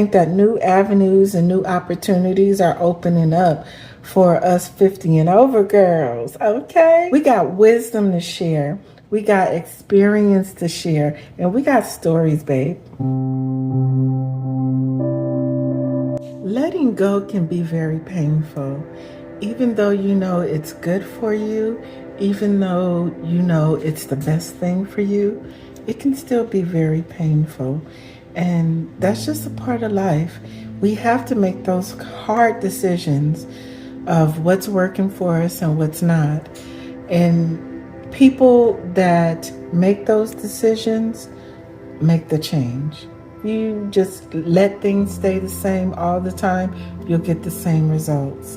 think that new avenues and new opportunities are opening up for us 50 and over girls. Okay. We got wisdom to share. We got experience to share. And we got stories, babe. Letting go can be very painful. Even though you know it's good for you, even though you know it's the best thing for you, it can still be very painful. And that's just a part of life. We have to make those hard decisions of what's working for us and what's not. And people that make those decisions make the change. You just let things stay the same all the time, you'll get the same results.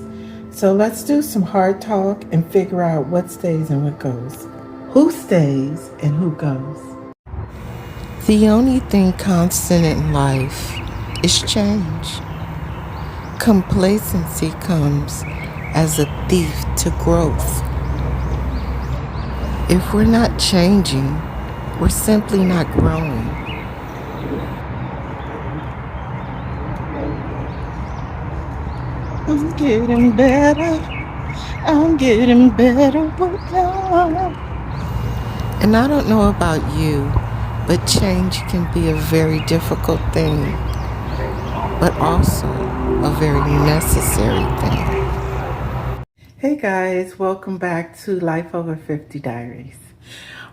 So let's do some hard talk and figure out what stays and what goes. Who stays and who goes? The only thing constant in life is change. Complacency comes as a thief to growth. If we're not changing, we're simply not growing. I'm getting better. I'm getting better with time. And I don't know about you, but change can be a very difficult thing, but also a very necessary thing. Hey guys, welcome back to Life Over 50 Diaries.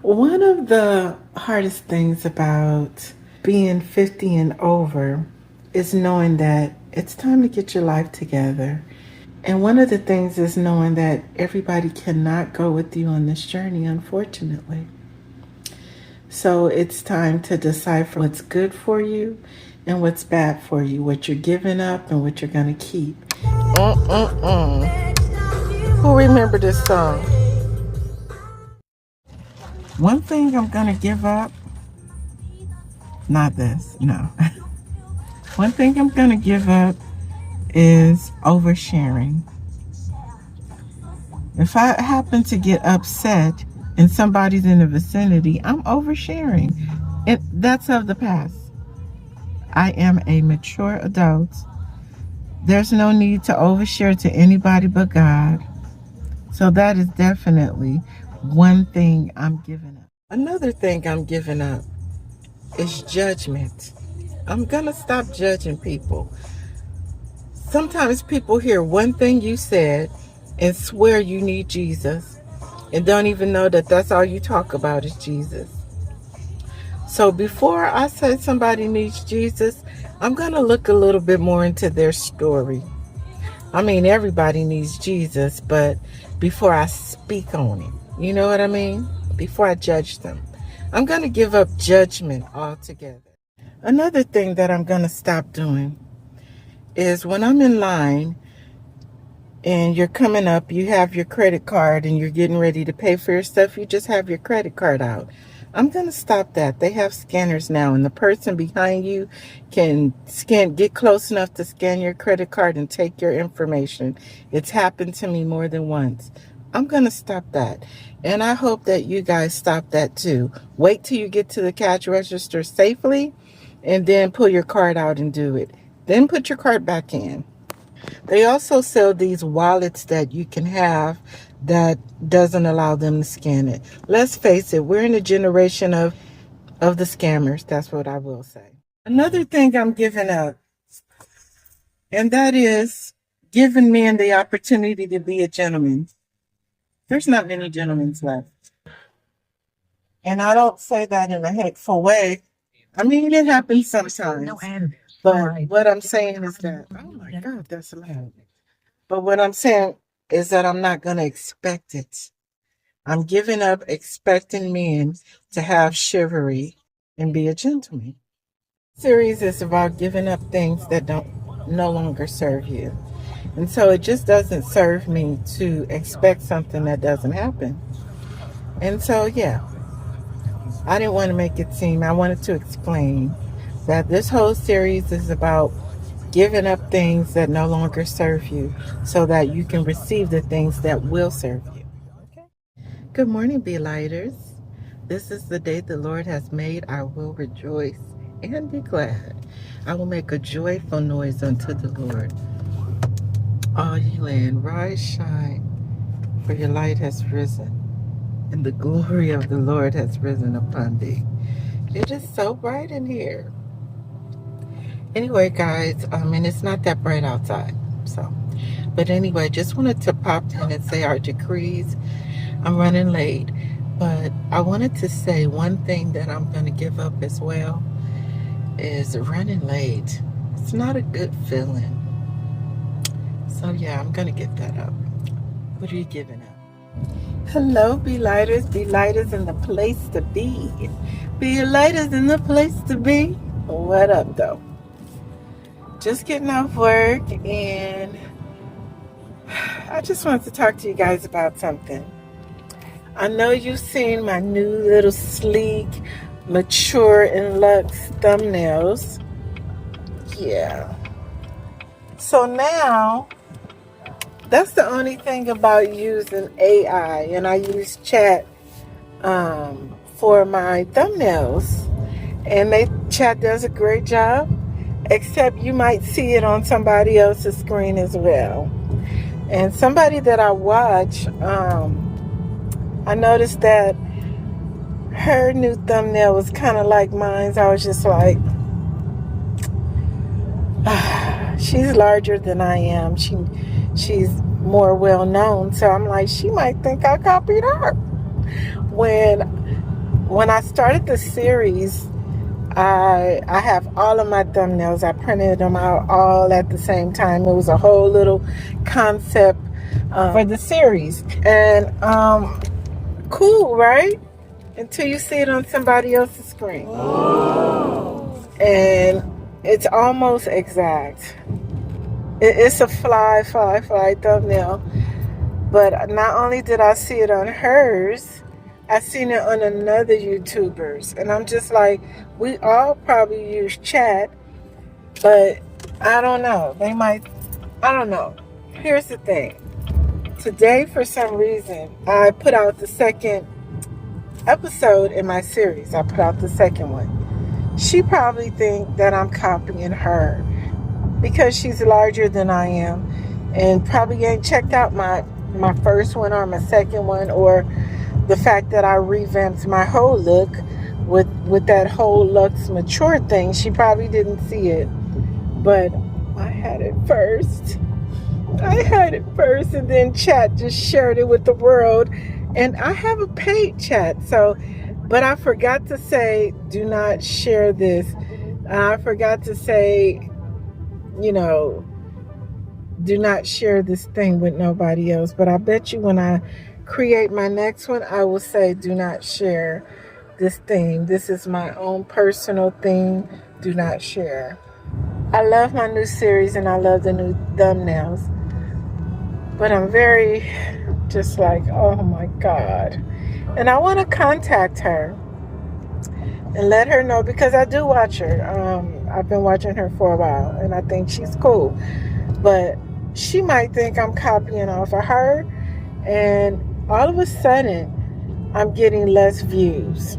One of the hardest things about being 50 and over is knowing that it's time to get your life together. And one of the things is knowing that everybody cannot go with you on this journey, unfortunately. So it's time to decipher what's good for you and what's bad for you, what you're giving up and what you're going to keep. Who remember this song? One thing I'm going to give up, not this, no. One thing I'm going to give up is oversharing. If I happen to get upset and somebody's in the vicinity, I'm oversharing. That's of the past. I am a mature adult. There's no need to overshare to anybody but God. So that is definitely one thing I'm giving up. Another thing I'm giving up is judgment. I'm gonna stop judging people. Sometimes people hear one thing you said and swear you need Jesus and don't even know that that's all you talk about is Jesus. So before I say somebody needs Jesus, I'm gonna look a little bit more into their story. I mean, everybody needs Jesus, but before I speak on it, you know what I mean? Before I judge them, I'm gonna give up judgment altogether. Another thing that I'm going to stop doing is when I'm in line and you're coming up, you have your credit card and you're getting ready to pay for your stuff, you just have your credit card out. I'm going to stop that. They have scanners now, and the person behind you can get close enough to scan your credit card and take your information. It's happened to me more than once. I'm going to stop that. And I hope that you guys stop that too. Wait till you get to the cash register safely, and then pull your card out and do it. Then put your card back in. They also sell these wallets that you can have that doesn't allow them to scan it. Let's face it, we're in a generation of the scammers. That's what I will say. Another thing I'm giving up, and that is giving men the opportunity to be a gentleman. There's not many gentlemen left. And I don't say that in a hateful way. I mean, it happens sometimes, but what I'm saying is that, oh my God, that's loud. But what I'm saying is that I'm not going to expect it. I'm giving up expecting men to have chivalry and be a gentleman. This series is about giving up things that no longer serve you. And so it just doesn't serve me to expect something that doesn't happen. And so, yeah. I didn't want to make it seem, I wanted to explain that this whole series is about giving up things that no longer serve you so that you can receive the things that will serve you. Okay. Good morning, Be-Lighters. This is the day the Lord has made. I will rejoice and be glad. I will make a joyful noise unto the Lord. All ye land, rise, shine, for your light has risen, and the glory of the Lord has risen upon thee. It is so bright in here. Anyway, guys, and it's not that bright outside, so. But anyway, just wanted to pop in and say our decrees. I'm running late, but I wanted to say one thing that I'm going to give up as well is running late. It's not a good feeling. So yeah, I'm going to give that up. What are you giving up? Hello, Be-Lighters. Be-Lighters in the place to be. Be-Lighters in the place to be. What up, though? Just getting off work, and I just wanted to talk to you guys about something. I know you've seen my new little sleek, mature and luxe thumbnails. Yeah. So now, that's the only thing about using AI, and I use chat for my thumbnails, and chat does a great job, except you might see it on somebody else's screen as well. And somebody that I watch, I noticed that her new thumbnail was kind of like mine. I was just like, she's larger than I am. She's more well known, so I'm like, she might think I copied her. When I started the series, I have all of my thumbnails. I printed them out all at the same time. It was a whole little concept for the series, and cool, right? Until you see it on somebody else's screen. Oh. And it's almost exact. It's a fly thumbnail. But not only did I see it on hers, I seen it on another YouTuber's. And I'm just like, we all probably use chat, but I don't know. I don't know. Here's the thing. Today, for some reason, I put out the second episode in my series. I put out the second one. She probably think that I'm copying her because she's larger than I am, and probably ain't checked out my first one or my second one, or the fact that I revamped my whole look with that whole Lux Mature thing. She probably didn't see it, but I had it first. And then chat just shared it with the world. And I have a paid chat, but I forgot to say, do not share this. I forgot to say, do not share this thing with nobody else. But I bet you when I create my next one, I will say, do not share this thing. This is my own personal thing. Do not share. I love my new series and I love the new thumbnails. But I'm very just like, oh my God. And I want to contact her and let her know, because I do watch her. I've been watching her for a while and I think she's cool. But she might think I'm copying off of her, and all of a sudden I'm getting less views.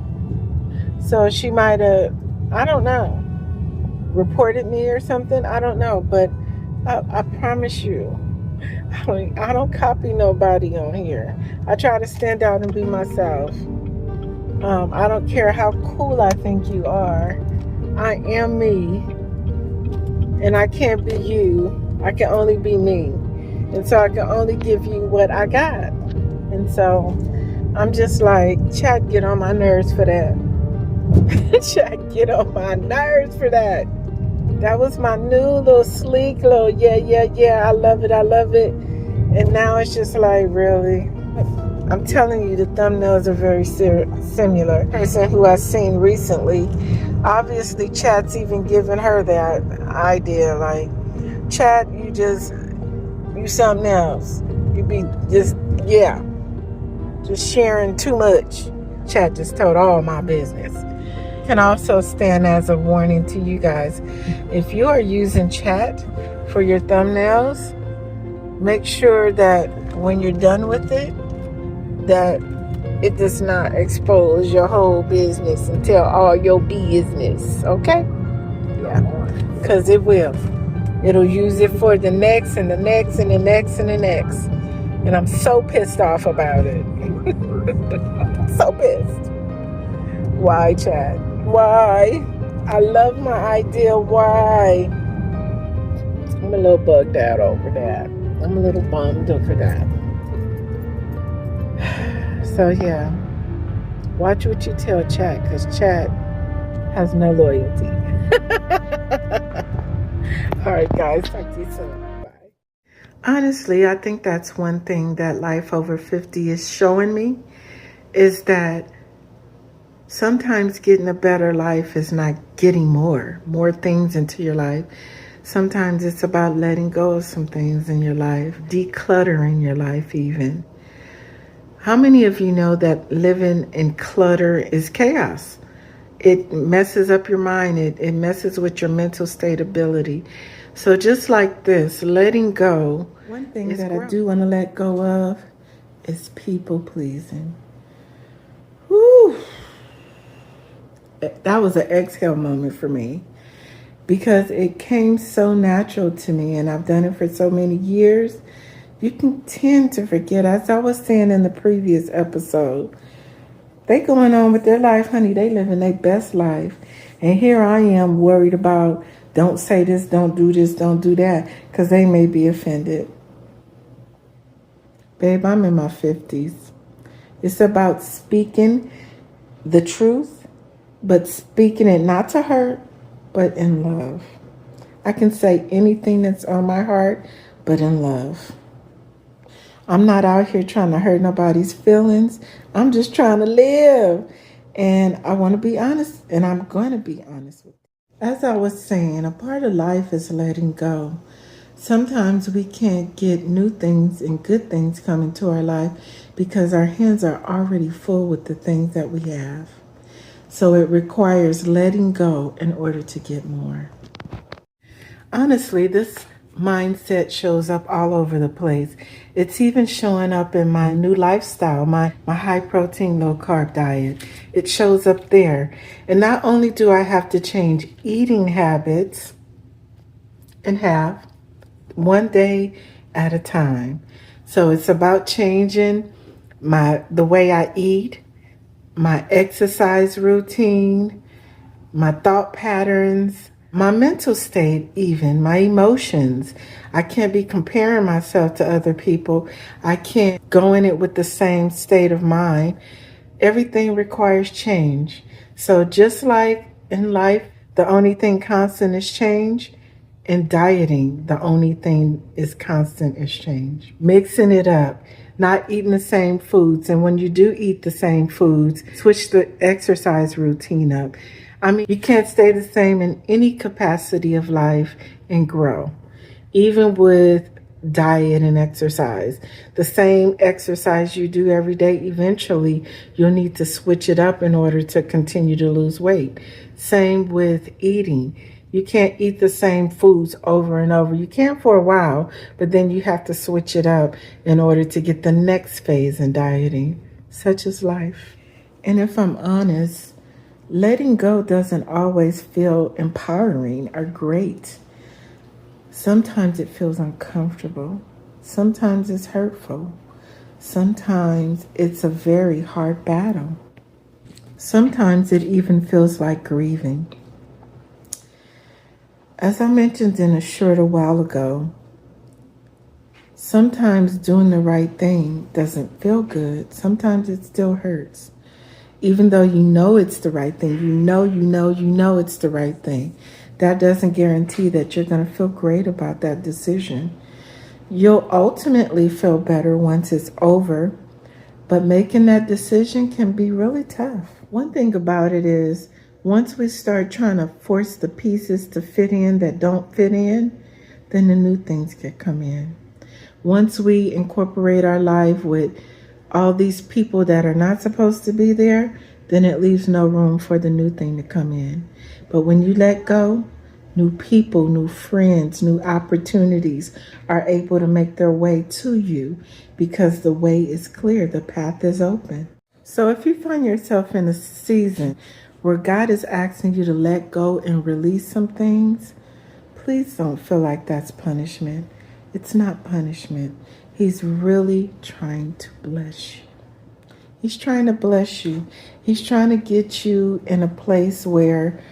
So she might have, I don't know, reported me or something. I don't know. But I promise you, I don't copy nobody on here. I try to stand out and be myself. I don't care how cool I think you are. I am me. And I can't be you. I can only be me. And so I can only give you what I got. And so I'm just like, chat, get on my nerves for that. Chat, get on my nerves for that. That was my new little sleek little, yeah, I love it. And now it's just like, really? I'm telling you, the thumbnails are very similar. Person who I've seen recently, obviously chat's even giving her that idea, like, chat, you something else. You be just sharing too much. Chat just told all my business. Can also stand as a warning to you guys. If you are using chat for your thumbnails, make sure that when you're done with it, that it does not expose your whole business and tell all your business, okay? Yeah. because it will. It'll use it for the next and the next and the next and the next. And I'm so pissed off about it. So pissed. Why, Chad? Why? I love my idea. Why? I'm a little bugged out over that. I'm a little bummed over that. So yeah, watch what you tell Chad, because Chad has no loyalty. All right, guys, talk to you soon. Bye. Honestly, I think that's one thing that Life Over 50 is showing me, is that sometimes getting a better life is not getting more things into your life. Sometimes it's about letting go of some things in your life, decluttering your life even. How many of you know that living in clutter is chaos? It messes up your mind. It messes with your mental stability. So just like this, letting go. One thing that I do want to let go of is people pleasing. Woo! That was an exhale moment for me, because it came so natural to me, and I've done it for so many years. You can tend to forget, as I was saying in the previous episode, they going on with their life, honey. They living their best life. And here I am worried about, don't say this, don't do this, don't do that, because they may be offended. Babe, I'm in my 50s. It's about speaking the truth, but speaking it not to hurt, but in love. I can say anything that's on my heart, but in love. I'm not out here trying to hurt nobody's feelings. I'm just trying to live. And I want to be honest, and I'm going to be honest with you. As I was saying, a part of life is letting go. Sometimes we can't get new things and good things come into our life because our hands are already full with the things that we have. So it requires letting go in order to get more. Honestly, this mindset shows up all over the place. It's even showing up in my new lifestyle, my high protein, low carb diet. It shows up there. And not only do I have to change eating habits and have one day at a time. So it's about changing the way I eat, my exercise routine, my thought patterns, my mental state, even my emotions. I can't be comparing myself to other people. I can't go in it with the same state of mind. Everything requires change. So just like in life, the only thing constant is change. In dieting, the only thing is constant is change. Mixing it up, not eating the same foods. And when you do eat the same foods, switch the exercise routine up. I mean, you can't stay the same in any capacity of life and grow. Even with diet and exercise, the same exercise you do every day, eventually you'll need to switch it up in order to continue to lose weight. Same with eating. You can't eat the same foods over and over. You can for a while, but then you have to switch it up in order to get the next phase in dieting. Such is life. And if I'm honest, letting go doesn't always feel empowering or great. Sometimes it feels uncomfortable. Sometimes it's hurtful. Sometimes it's a very hard battle. Sometimes it even feels like grieving. As I mentioned in a short a while ago, sometimes doing the right thing doesn't feel good. Sometimes it still hurts. Even though you know it's the right thing, you know it's the right thing. That doesn't guarantee that you're going to feel great about that decision. You'll ultimately feel better once it's over, but making that decision can be really tough. One thing about it is, once we start trying to force the pieces to fit in that don't fit in, then the new things can come in. Once we incorporate our life with all these people that are not supposed to be there, then it leaves no room for the new thing to come in. But when you let go, new people, new friends, new opportunities are able to make their way to you because the way is clear, the path is open. So if you find yourself in a season where God is asking you to let go and release some things, Please don't feel like that's punishment. It's not punishment. He's really trying to bless you. He's trying to bless you. He's trying to get you in a place where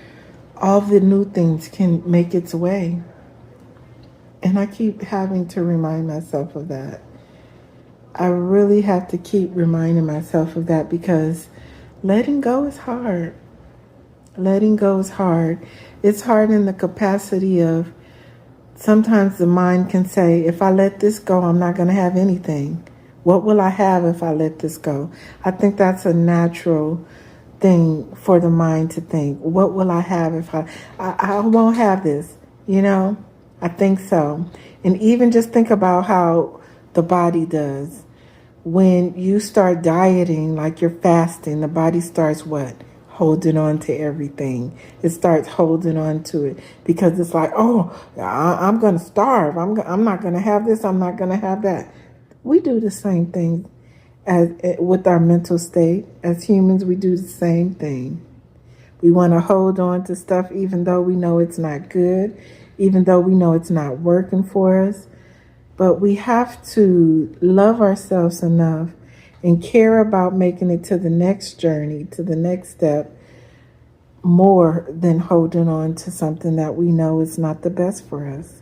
all the new things can make its way. And I keep having to remind myself of that. I really have to keep reminding myself of that because letting go is hard. Letting go is hard. It's hard in the capacity of sometimes the mind can say, if I let this go, I'm not going to have anything. What will I have if I let this go? I think that's a natural thing for the mind to think. What will I have if I won't have this, you know? I think so. And even just think about how the body does. When you start dieting, like you're fasting, the body starts what? Holding on to everything. It starts holding on to it because it's like, oh, I'm going to starve. I'm not going to have this. I'm not going to have that. We do the same thing with our mental state. As humans, we do the same thing. We want to hold on to stuff even though we know it's not good, even though we know it's not working for us. But we have to love ourselves enough and care about making it to the next journey, to the next step, more than holding on to something that we know is not the best for us.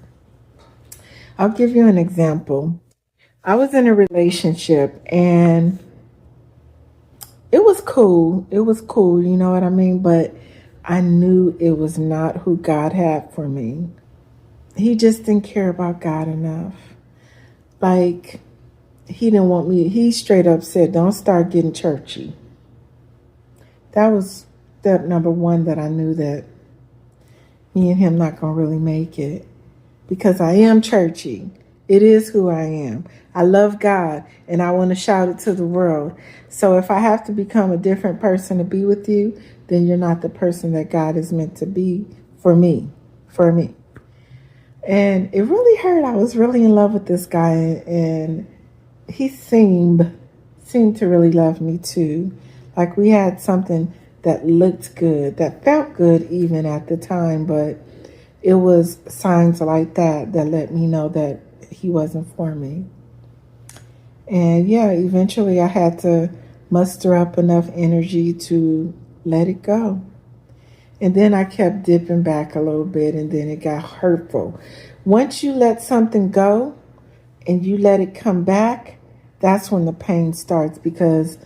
I'll give you an example. I was in a relationship and it was cool. It was cool, you know what I mean? But I knew it was not who God had for me. He just didn't care about God enough. Like, he didn't want me. He straight up said, don't start getting churchy. That was step number one that I knew that me and him not going to really make it. Because I am churchy. It is who I am. I love God and I want to shout it to the world. So if I have to become a different person to be with you, then you're not the person that God is meant to be for me. And it really hurt. I was really in love with this guy and he seemed to really love me too. Like we had something that looked good, that felt good even at the time, but it was signs like that let me know that he wasn't for me. And yeah, eventually I had to muster up enough energy to let it go. And then I kept dipping back a little bit and then it got hurtful. Once you let something go and you let it come back, that's when the pain starts because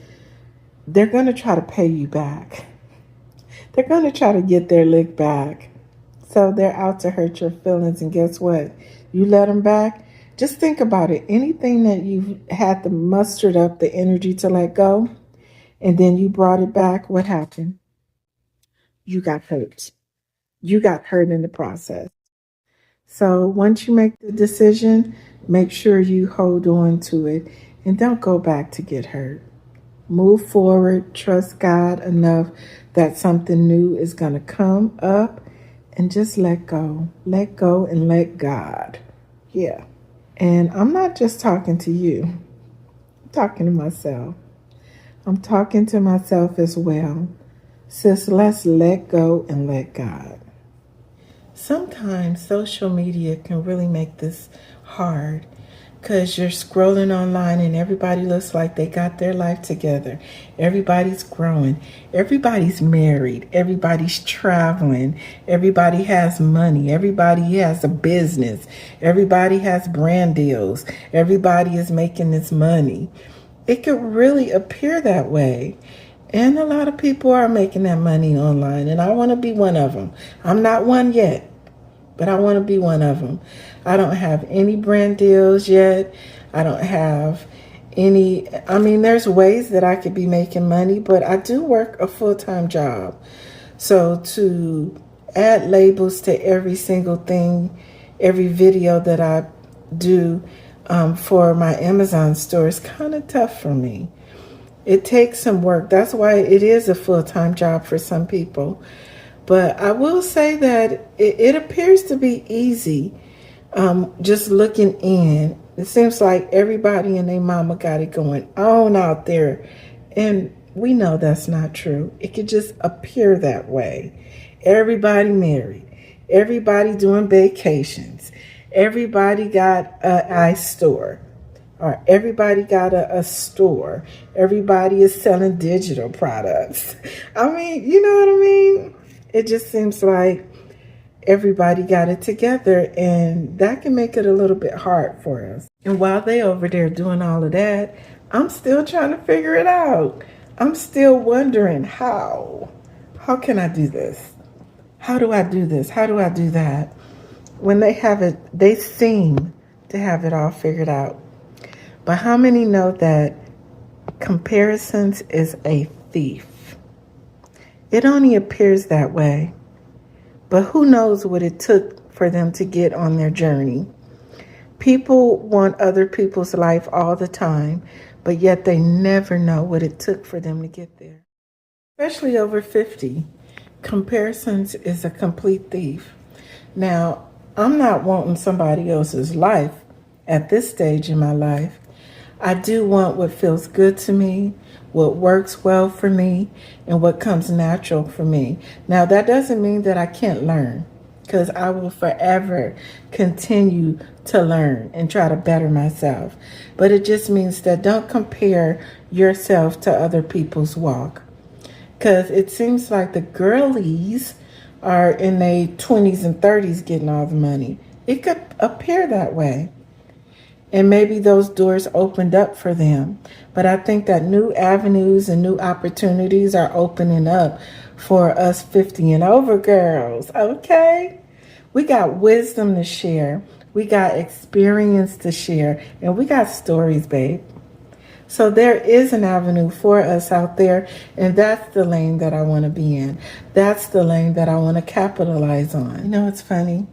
they're going to try to pay you back. They're going to try to get their lick back. So they're out to hurt your feelings. And guess what? You let them back. Just think about it. Anything that you've had to muster up the energy to let go, and then you brought it back, what happened? You got hurt. You got hurt in the process. So once you make the decision, make sure you hold on to it and don't go back to get hurt. Move forward, trust God enough that something new is going to come up and just let go. Let go and let God. Yeah. And I'm not just talking to you. I'm talking to myself. I'm talking to myself as well. Sis, let's let go and let God. Sometimes social media can really make this hard because you're scrolling online and everybody looks like they got their life together. Everybody's growing. Everybody's married. Everybody's traveling. Everybody has money. Everybody has a business. Everybody has brand deals. Everybody is making this money. It could really appear that way. And a lot of people are making that money online, and I want to be one of them. I'm not one yet, but I want to be one of them. I don't have any brand deals yet. I don't have any, there's ways that I could be making money, but I do work a full-time job. So to add labels to every single thing, every video that I do for my Amazon store is kind of tough for me. It takes some work. That's why it is a full-time job for some people. But I will say that it appears to be easy. Just looking in, it seems like everybody and their mama got it going on out there. And we know that's not true. It could just appear that way. Everybody married. Everybody doing vacations. Everybody got an iStore. Or everybody got a store. Everybody is selling digital products. I mean, you know what I mean? It just seems like everybody got it together, and that can make it a little bit hard for us. And while they over there doing all of that, I'm still trying to figure it out. I'm still wondering how can I do this? How do I do this? How do I do that? When they have it, they seem to have it all figured out. But how many know that comparisons is a thief? It only appears that way. But who knows what it took for them to get on their journey? People want other people's life all the time, but yet they never know what it took for them to get there. Especially over 50. Comparisons is a complete thief. Now, I'm not wanting somebody else's life at this stage in my life. I do want what feels good to me, what works well for me, and what comes natural for me. Now, that doesn't mean that I can't learn, because I will forever continue to learn and try to better myself. But it just means that don't compare yourself to other people's walk, because it seems like the girlies are in their 20s and 30s getting all the money. It could appear that way. And maybe those doors opened up for them. But I think that new avenues and new opportunities are opening up for us 50 and over girls, okay? We got wisdom to share. We got experience to share. And we got stories, babe. So there is an avenue for us out there. And that's the lane that I want to be in. That's the lane that I want to capitalize on. You know what's funny?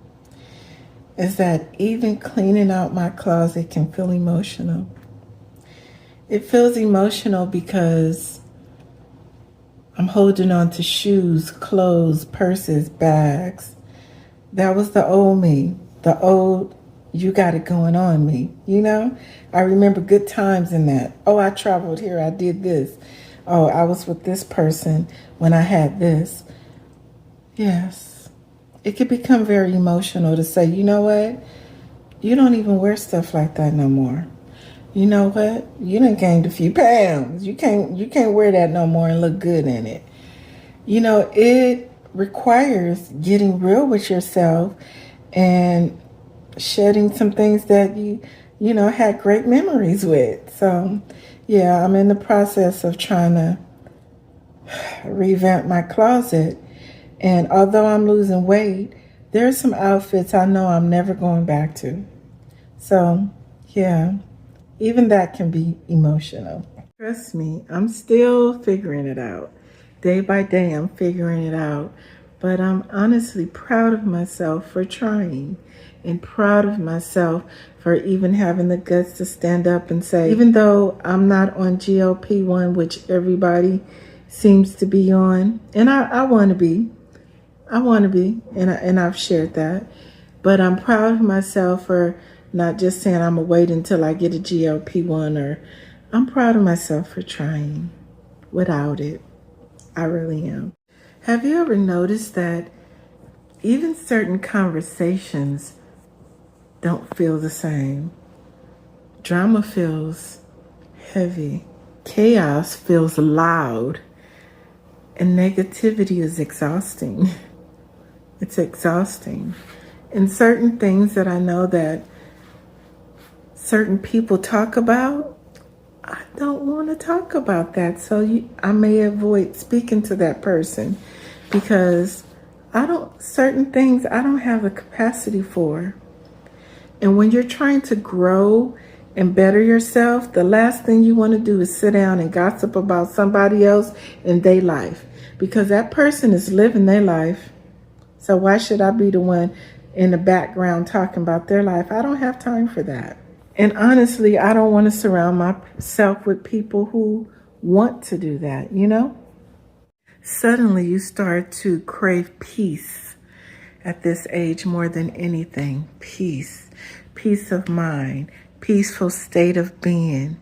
Is that even cleaning out my closet can feel emotional. It feels emotional because I'm holding on to shoes, clothes, purses, bags. That was the old me, the old you got it going on me, you know? I remember good times in that. Oh, I traveled here, I did this. Oh, I was with this person when I had this. Yes. It could become very emotional to say, you know what? You don't even wear stuff like that no more. You know what? You done gained a few pounds. You can't wear that no more and look good in it. You know, it requires getting real with yourself and shedding some things that you had great memories with. So, yeah, I'm in the process of trying to revamp my closet. And although I'm losing weight, there's some outfits I know I'm never going back to. So, yeah, even that can be emotional. Trust me, I'm still figuring it out. Day by day, I'm figuring it out. But I'm honestly proud of myself for trying, and proud of myself for even having the guts to stand up and say, even though I'm not on GLP-1, which everybody seems to be on, and I want to be. And I've shared that. But I'm proud of myself for not just saying I'm going to wait until I get a GLP-1, or I'm proud of myself for trying without it. I really am. Have you ever noticed that even certain conversations don't feel the same? Drama feels heavy. Chaos feels loud. And negativity is exhausting. It's exhausting. And certain things that I know that certain people talk about, I don't want to talk about that. So I may avoid speaking to that person because certain things I don't have the capacity for. And when you're trying to grow and better yourself, the last thing you want to do is sit down and gossip about somebody else and their life, because that person is living their life. So why should I be the one in the background talking about their life? I don't have time for that. And honestly, I don't want to surround myself with people who want to do that, you know? Suddenly you start to crave peace at this age more than anything. Peace. Peace of mind. Peaceful state of being.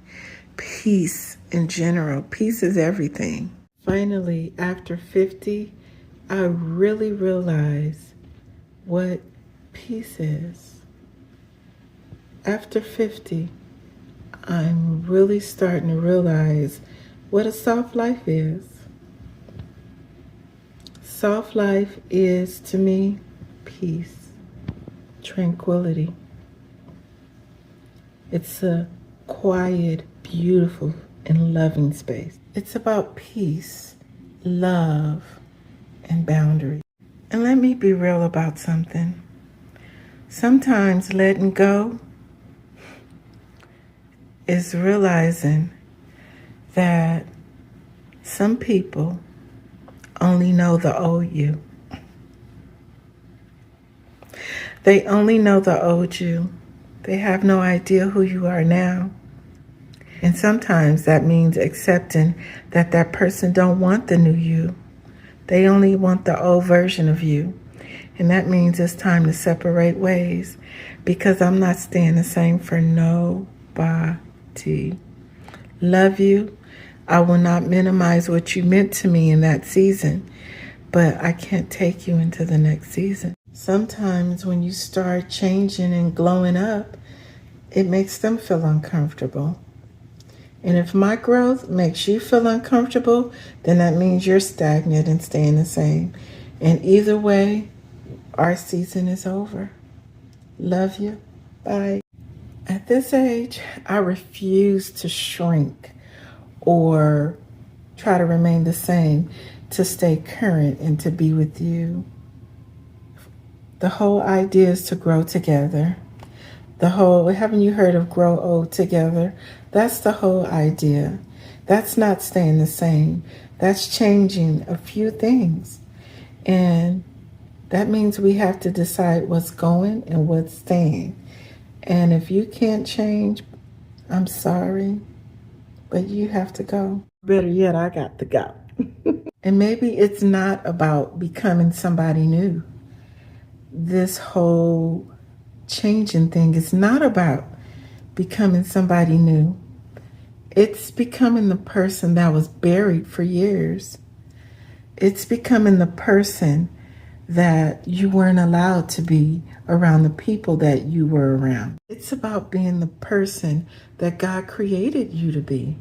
Peace in general. Peace is everything. Finally, after 50, I really realized what peace is. After 50, I'm really starting to realize what a soft life is. Soft life is, to me, peace, tranquility. It's a quiet, beautiful, and loving space. It's about peace, love, and boundaries. And let me be real about something. Sometimes letting go is realizing that some people only know the old you. They only know the old you. They have no idea who you are now. And sometimes that means accepting that that person don't want the new you. They only want the old version of you. And that means it's time to separate ways, because I'm not staying the same for nobody. Love you. I will not minimize what you meant to me in that season, but I can't take you into the next season. Sometimes when you start changing and glowing up, it makes them feel uncomfortable. And if my growth makes you feel uncomfortable, then that means you're stagnant and staying the same. And either way, our season is over. Love you. Bye. At this age, I refuse to shrink or try to remain the same to stay current and to be with you. The whole idea is to grow together. Haven't you heard of grow old together? That's the whole idea. That's not staying the same. That's changing a few things. And that means we have to decide what's going and what's staying. And if you can't change, I'm sorry, but you have to go. Better yet, I got to go. And maybe it's not about becoming somebody new. This whole changing thing is not about becoming somebody new. It's becoming the person that was buried for years. It's becoming the person that you weren't allowed to be around the people that you were around. It's about being the person that God created you to be.